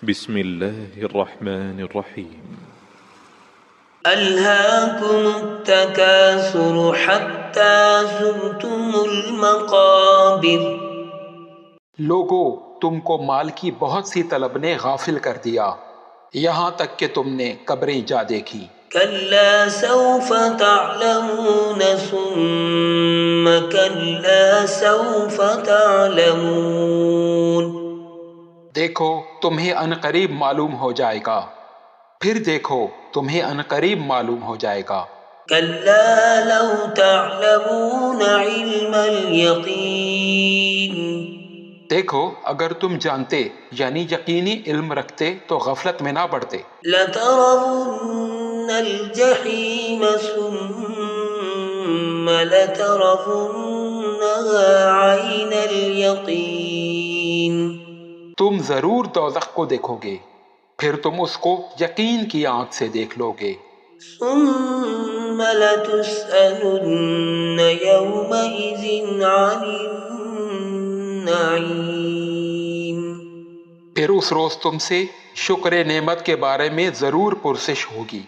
بسم الله الرحمن الرحيم. ألهاكم التكاثر حتى زرتم المقابر. لوگو، تم کو مال کی بہت سی طلب نے غافل کر دیا یہاں تک کہ تم نے قبریں جا دیکھی۔ كلا سوف تعلمون ثم كلا سوف تعلمون. دیکھو تمہیں عنقریب معلوم ہو جائے گا، پھر دیکھو تمہیں عنقریب معلوم ہو جائے گا۔ كلا لو تعلمون علم اليقين. دیکھو اگر تم جانتے یعنی یقینی علم رکھتے تو غفلت میں نہ پڑتے۔ لترون الجحیم ثم لترونها عین الیقین. تم ضرور دوزخ کو دیکھو گے، پھر تم اس کو یقین کی آنکھ سے دیکھ لو گے۔ ثم لتسألن یومئذ عن النعیم. پھر اس روز تم سے شکر نعمت کے بارے میں ضرور پرسش ہوگی۔